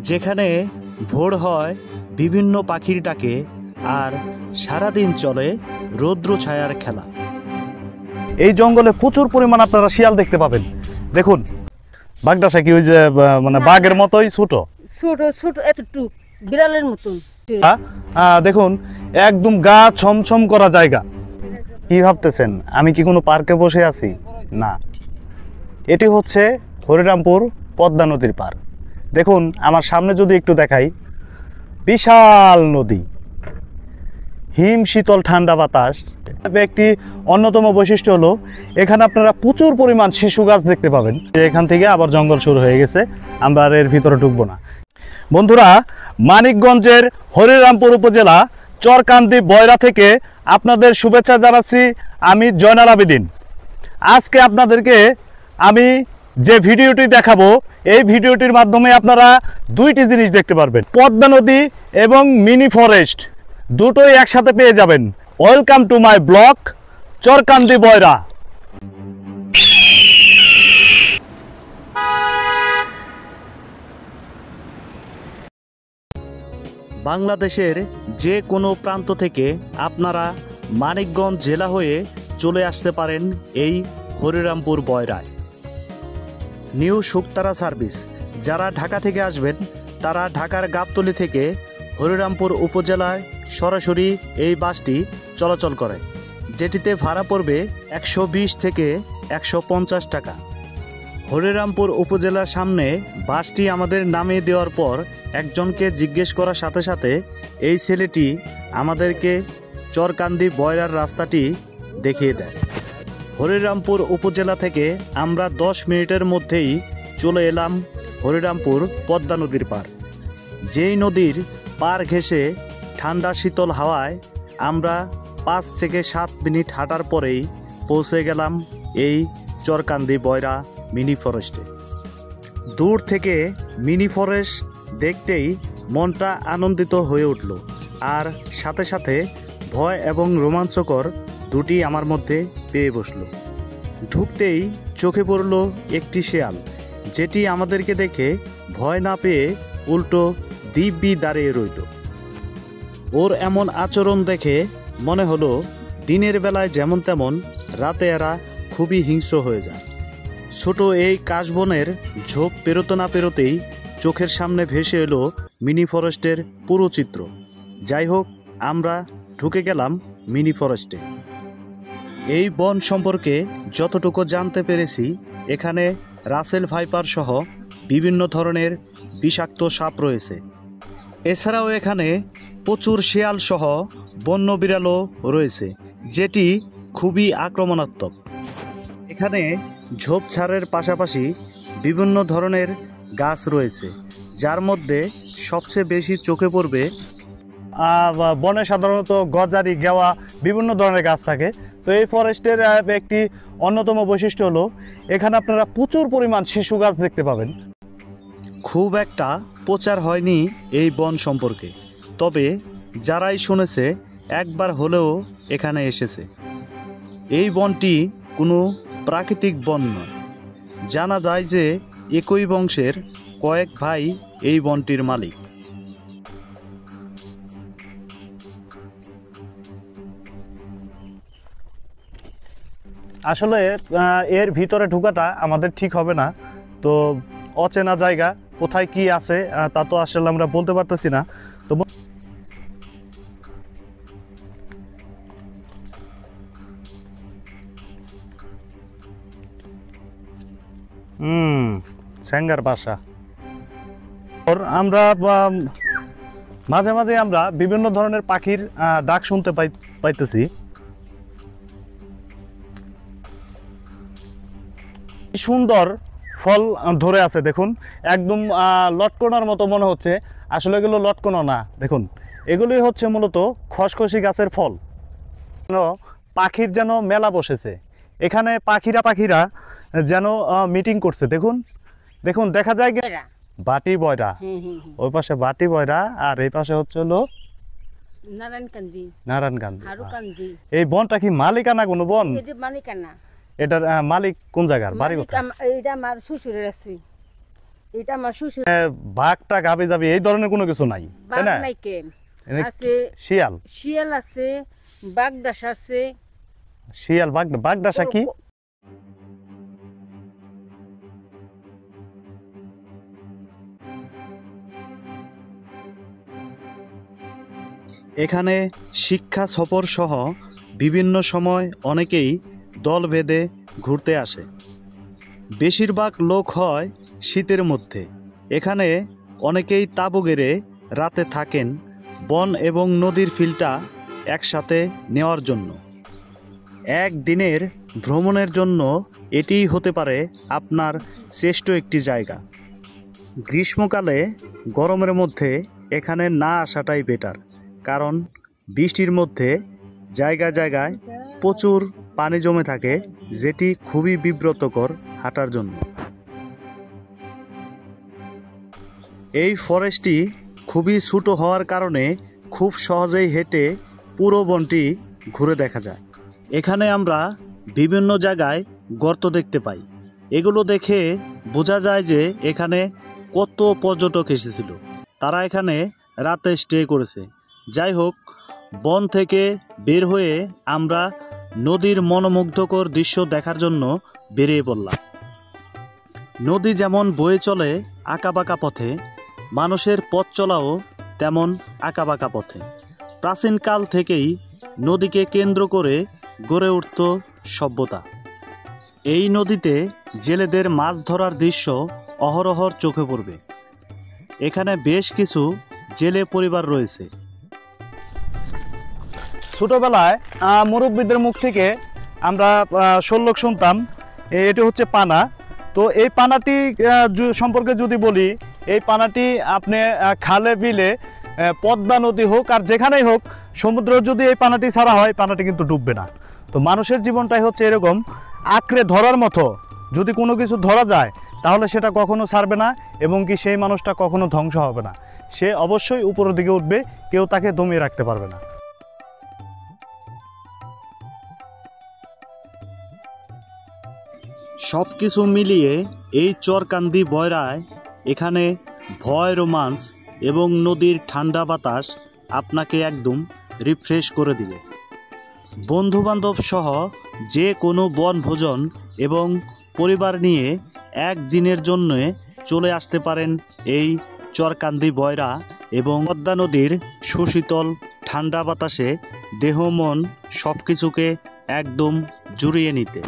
যেখানে ভোর হয় বিভিন্ন পাখির ডাকে আর সারাদিন চলে রৌদ্র ছায়ার খেলা। এই জঙ্গলে প্রচুর পরিমাণ আপনারা শিয়াল দেখতে পাবেন। দেখুন বাঘডাসা কি ওই যে মানে বাঘের মতোই ছোট ছোট ছোট এতটুক বিড়ালের মতন। দেখুন একদম গা ছমছম করা জায়গা। কি ভাবতেছেন আমি কি কোনো পার্কে বসে আছি? না, এটি হচ্ছে হরিরামপুর পদ্মা নদীর পার। দেখুন আমার সামনে যদি একটু দেখাই, বিশাল নদী, হিম শীতল ঠান্ডা বাতাস। একটি অন্যতম বৈশিষ্ট্য হলো এখানে আপনারা প্রচুর পরিমাণ শিশু গাছ দেখতে পাবেন। এখান থেকে আবার জঙ্গল শুরু হয়ে গেছে, আমরা আর এর ভিতরে ঢুকবো না। বন্ধুরা, মানিকগঞ্জের হরিরামপুর উপজেলা চরকান্দি বয়রা থেকে আপনাদের শুভেচ্ছা জানাচ্ছি আমি জয়নাল আবেদিন। আজকে আপনাদেরকে আমি যে ভিডিওটি দেখাবো, এই ভিডিওটির মাধ্যমে আপনারা দুইটি জিনিস দেখতে পারবেন, পদ্মা নদী এবং মিনি ফরেস্ট দুটোই একসাথে পেয়ে যাবেন। ওয়েলকাম টু মাই ব্লগ চরকান্দি বয়রা। বাংলাদেশের যে কোনো প্রান্ত থেকে আপনারা মানিকগঞ্জ জেলা হয়ে চলে আসতে পারেন এই হরিরামপুর বয়রায়। নিউ শুকতারা সার্ভিস, যারা ঢাকা থেকে আসবেন তারা ঢাকার গাবতলী থেকে হরিরামপুর উপজেলায় সরাসরি এই বাসটি চলাচল করে, যেটিতে ভাড়া পড়বে 120 থেকে 150 টাকা। হরিরামপুর উপজেলার সামনে বাসটি আমাদের নামিয়ে দেওয়ার পর একজনকে জিজ্ঞেস করার সাথে সাথে এই ছেলেটি আমাদেরকে চরকান্দি বয়রার রাস্তাটি দেখিয়ে দেয়। হরিরামপুর উপজেলা থেকে আমরা 10 মিনিটের মধ্যেই চলে এলাম হরিরামপুর পদ্মা নদীর পার। যেই নদীর পার ঘেঁষে ঠান্ডা শীতল হাওয়ায় আমরা 5 থেকে 7 মিনিট হাঁটার পরেই পৌঁছে গেলাম এই চরকান্দি বয়রা মিনি ফরেস্টে। দূর থেকে মিনি ফরেস্ট দেখতেই মনটা আনন্দিত হয়ে উঠল, আর সাথে সাথে ভয় এবং রোমাঞ্চকর দুটি আমার মধ্যে পেয়ে বসল। ঢুকতেই চোখে পড়ল একটি শেয়াল, যেটি আমাদেরকে দেখে ভয় না পেয়ে উল্টো দিব্যি দাঁড়িয়ে রইল। ওর এমন আচরণ দেখে মনে হলো দিনের বেলায় যেমন তেমন রাতে এরা খুবই হিংস্র হয়ে যায়। ছোট এই কাশবনের ঝোপ পেরোতে না পেরোতেই চোখের সামনে ভেসে এলো মিনি ফরেস্টের পুরো চিত্র। যাই হোক, আমরা ঢুকে গেলাম মিনি ফরেস্টে। এই বন সম্পর্কে যতটুকু জানতে পেরেছি, এখানে রাসেল ভাইপার সহ বিভিন্ন ধরনের বিষাক্ত সাপ রয়েছে। এছাড়াও এখানে প্রচুর শিয়াল সহ বন্য বিড়ালও রয়েছে, যেটি খুবই আক্রমণাত্মক। এখানে ঝোপঝাড়ের পাশাপাশি বিভিন্ন ধরনের গাছ রয়েছে, যার মধ্যে সবচেয়ে বেশি চোখে পড়বে বনে সাধারণত গজারি, গেওয়া বিভিন্ন ধরনের গাছ থাকে। তো এই ফরেস্টের একটি অন্যতম বৈশিষ্ট্য হলো এখানে আপনারা প্রচুর পরিমাণ শিশু গাছ দেখতে পাবেন। খুব একটা প্রচার হয়নি এই বন সম্পর্কে, তবে যারাই শুনেছে একবার হলেও এখানে এসেছে। এই বনটি কোনো প্রাকৃতিক বন নয়, জানা যায় যে একই বংশের কয়েক ভাই এই বনটির মালিক। আসলে এর ভিতরে ঢোকাটা আমাদের ঠিক হবে না, তো অচেনা জায়গা, কোথায় কি আছে তা তো আসলে আমরা বলতে পারতেছি না। তো স্যাঙ্গার বাসা। আমরা মাঝে মাঝে আমরা বিভিন্ন ধরনের পাখির ডাক শুনতে পাইতেছি। সুন্দর ফল ধরে আছে, দেখুন একদম লটকনার মতো মনে হচ্ছে, আসলে এগুলো লটকনা না। দেখুন এগুলোই হচ্ছে মূলত খসখসি গাছের ফল। পাখির যেন মেলা বসেছে এখানে, পাখিরা যেন মিটিং করছে। দেখুন দেখুন দেখা যায় বাটি বয়রা, ওই পাশে বাটি বয়রা, আর এই পাশে হচ্ছে হলো নারায়ণকান্দি। এই বনটা কি মালিকানা কোনো বন? মালিকানা। এটার মালিক কোন জায়গার? বাড়ি এটা আমার শ্বশুরের আছে। এটা আমার শ্বশুর। বাঘটা গাবে যাবে এই ধরনের কোনো কিছু নাই, তাই বাঘ না? নাই কে এনে আছে, শিয়াল শিয়াল আছে, বাগদাস আছে। শিয়াল বাগদাসা কি? এখানে শিক্ষা সফর সহ বিভিন্ন সময় অনেকেই দল বেঁধে ঘুরতে আসে। বেশিরভাগ লোক হয় শীতের মধ্যে। এখানে অনেকেই তাঁবু গেড়ে রাতে থাকেন বন এবং নদীর ফিলটা একসাথে নেওয়ার জন্য। একদিনের ভ্রমণের জন্য এটিই হতে পারে আপনার শ্রেষ্ঠ একটি জায়গা। গ্রীষ্মকালে গরমের মধ্যে এখানে না আসাটাই বেটার, কারণ বৃষ্টির মধ্যে জায়গায় জায়গায় প্রচুর পানি জমে থাকে, যেটি খুবই বিব্রতকর হাঁটার জন্য। এই ফরেস্টটি খুবই ছোট হওয়ার কারণে খুব সহজেই হেঁটে পুরো বনটি ঘুরে দেখা যায়। এখানে আমরা বিভিন্ন জায়গায় গর্ত দেখতে পাই। এগুলো দেখে বোঝা যায় যে এখানে কত পর্যটক এসেছিল, তারা এখানে রাতে স্টে করেছে। যাই হোক, বন থেকে বের হয়ে আমরা নদীর মনোমুগ্ধকর দৃশ্য দেখার জন্য বেরিয়ে পড়লাম। নদী যেমন বয়ে চলে আঁকাবাঁকা পথে, মানুষের পথ চলাও তেমন আঁকাবাঁকা পথে। প্রাচীনকাল থেকেই নদীকে কেন্দ্র করে গড়ে উঠত সভ্যতা। এই নদীতে জেলেদের মাছ ধরার দৃশ্য অহরহর চোখে পড়বে। এখানে বেশ কিছু জেলে পরিবার রয়েছে। ছোটবেলায় মুরব্বীদের মুখ থেকে আমরা শোলক শুনতাম, এটি হচ্ছে পানা। তো এই পানাটি সম্পর্কে যদি বলি, এই পানাটি আপনি খালে বিলে পদ্মা নদী হোক আর যেখানেই হোক, সমুদ্র যদি এই পানাটি ছাড়া হয়, পানাটি কিন্তু ডুববে না। তো মানুষের জীবনটাই হচ্ছে এরকম, আঁকড়ে ধরার মতো। যদি কোনো কিছু ধরা যায় তাহলে সেটা কখনো ছাড়বে না, এবং কি সেই মানুষটা কখনো ধ্বংস হবে না। সে অবশ্যই উপরের দিকে উঠবে, কেউ তাকে দমিয়ে রাখতে পারবে না। সব কিছু মিলিয়ে এই চরকান্দি বয়রায় এখানে ভয়, রোমান্স এবং নদীর ঠান্ডা বাতাস আপনাকে একদম রিফ্রেশ করে দিবে। বন্ধুবান্ধব সহ যে কোনো বনভোজন এবং পরিবার নিয়ে একদিনের জন্য চলে আসতে পারেন এই চরকান্দি বয়রা, এবং পদ্মা নদীর সুশীতল ঠান্ডা বাতাসে দেহ মন সব কিছুকে একদম জুড়িয়ে নিতে।